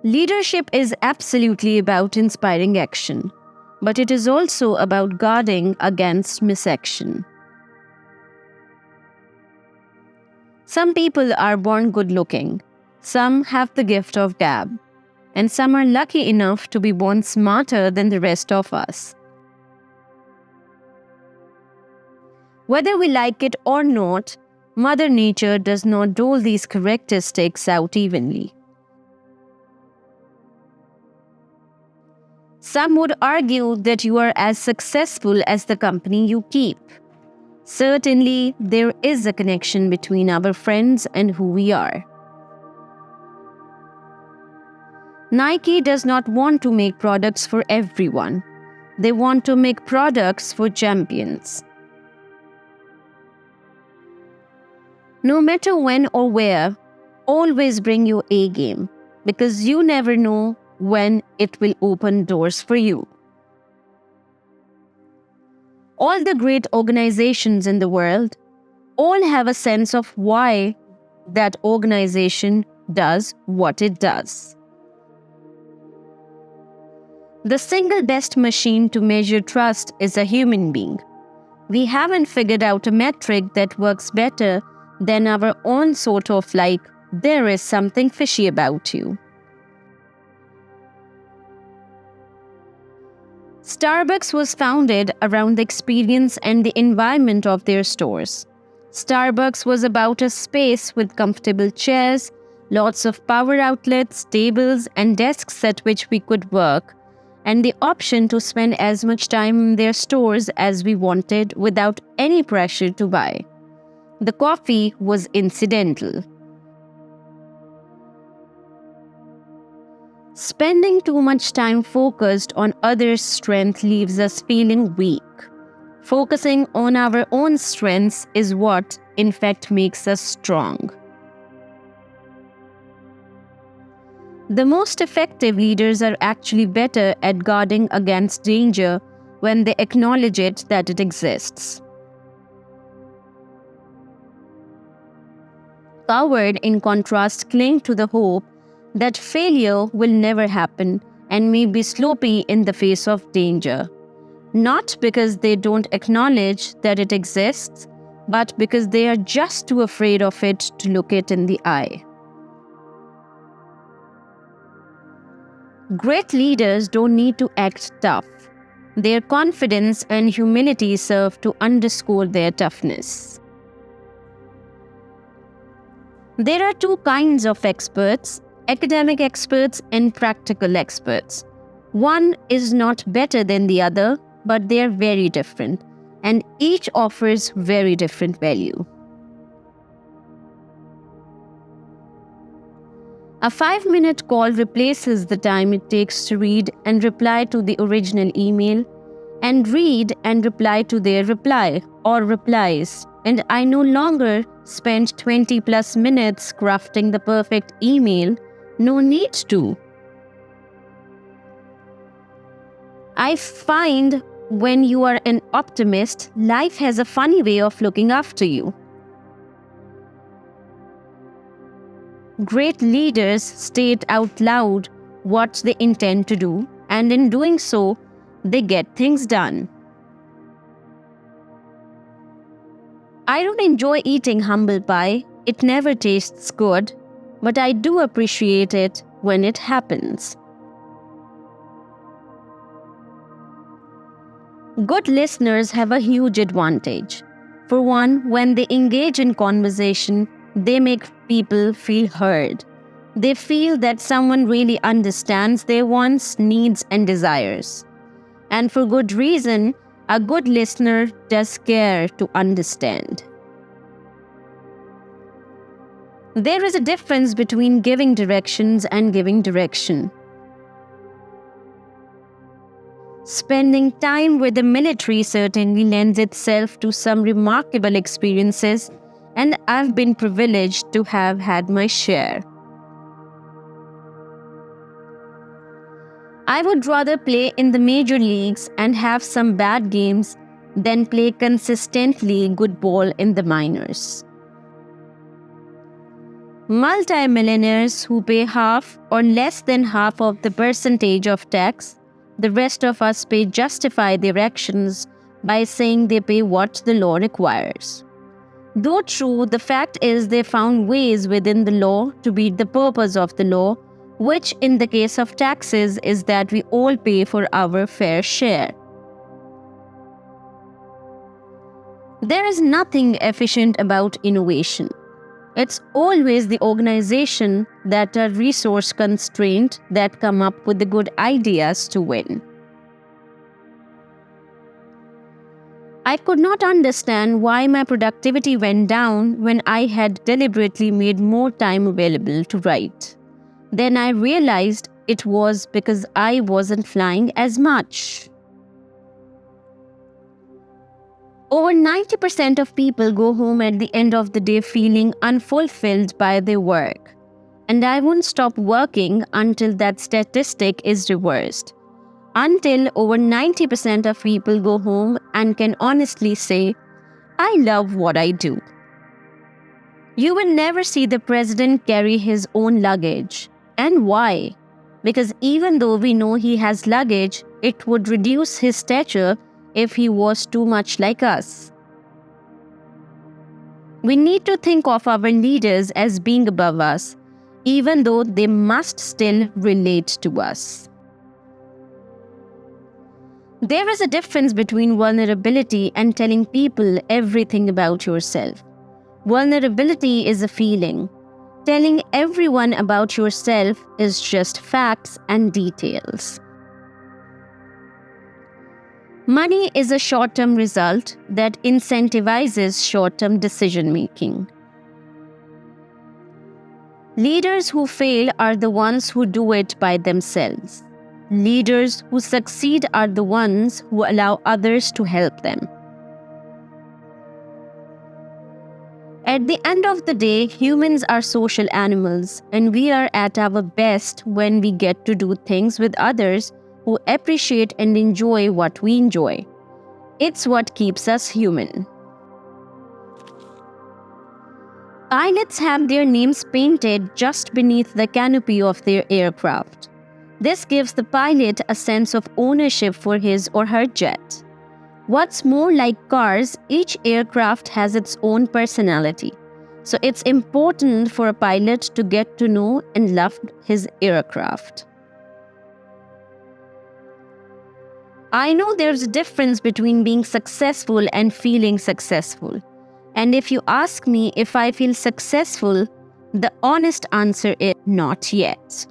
Leadership is absolutely about inspiring action, but it is also about guarding against misaction. Some people are born good looking, some have the gift of gab, and some are lucky enough to be born smarter than the rest of us. Whether we like it or not, Mother Nature does not dole these characteristics out evenly. Some would argue that you are as successful as the company you keep. Certainly, there is a connection between our friends and who we are. Nike does not want to make products for everyone. They want to make products for champions. No matter when or where, always bring your A game, because you never know when it will open doors for you. All the great organizations in the world all have a sense of why that organization does what it does. The single best machine to measure trust is a human being. We haven't figured out a metric that works better than our own sort of like, there is something fishy about you. Starbucks was founded around the experience and the environment of their stores. Starbucks was about a space with comfortable chairs, lots of power outlets, tables, and desks at which we could work, and the option to spend as much time in their stores as we wanted without any pressure to buy. The coffee was incidental. Spending too much time focused on others' strength leaves us feeling weak. Focusing on our own strengths is what, in fact, makes us strong. The most effective leaders are actually better at guarding against danger when they acknowledge it that it exists. Cowards, in contrast, cling to the hope that failure will never happen and may be sloppy in the face of danger. Not because they don't acknowledge that it exists, but because they are just too afraid of it to look it in the eye. Great leaders don't need to act tough. Their confidence and humility serve to underscore their toughness. There are two kinds of experts: academic experts and practical experts. One is not better than the other, but they are very different, and each offers very different value. A 5-minute call replaces the time it takes to read and reply to the original email, and read and reply to their reply or replies, and I no longer spend 20 plus minutes crafting the perfect email. No need to. I find when you are an optimist, life has a funny way of looking after you. Great leaders state out loud what they intend to do, and in doing so, they get things done. I don't enjoy eating humble pie. It never tastes good, but I do appreciate it when it happens. Good listeners have a huge advantage. For one, when they engage in conversation, they make people feel heard. They feel that someone really understands their wants, needs, and desires. And for good reason, a good listener does care to understand. There is a difference between giving directions and giving direction. Spending time with the military certainly lends itself to some remarkable experiences, and I've been privileged to have had my share. I would rather play in the major leagues and have some bad games than play consistently good ball in the minors. Multi-millionaires who pay half or less than half of the percentage of tax the rest of us pay justify their actions by saying they pay what the law requires. Though true, the fact is they found ways within the law to beat the purpose of the law, which in the case of taxes is that we all pay for our fair share. There is nothing efficient about innovation. It's always the organization that are resource constrained that come up with the good ideas to win. I could not understand why my productivity went down when I had deliberately made more time available to write. Then I realized it was because I wasn't flying as much. Over 90% of people go home at the end of the day feeling unfulfilled by their work. And I won't stop working until that statistic is reversed. Until over 90% of people go home and can honestly say, I love what I do. You will never see the president carry his own luggage. And why? Because even though we know he has luggage, it would reduce his stature if he was too much like us. We need to think of our leaders as being above us, even though they must still relate to us. There is a difference between vulnerability and telling people everything about yourself. Vulnerability is a feeling. Telling everyone about yourself is just facts and details. Money is a short-term result that incentivizes short-term decision-making. Leaders who fail are the ones who do it by themselves. Leaders who succeed are the ones who allow others to help them. At the end of the day, humans are social animals, and we are at our best when we get to do things with others who appreciate and enjoy what we enjoy. It's what keeps us human. Pilots have their names painted just beneath the canopy of their aircraft. This gives the pilot a sense of ownership for his or her jet. What's more, like cars, each aircraft has its own personality. So it's important for a pilot to get to know and love his aircraft. I know there's a difference between being successful and feeling successful. And if you ask me if I feel successful, the honest answer is not yet.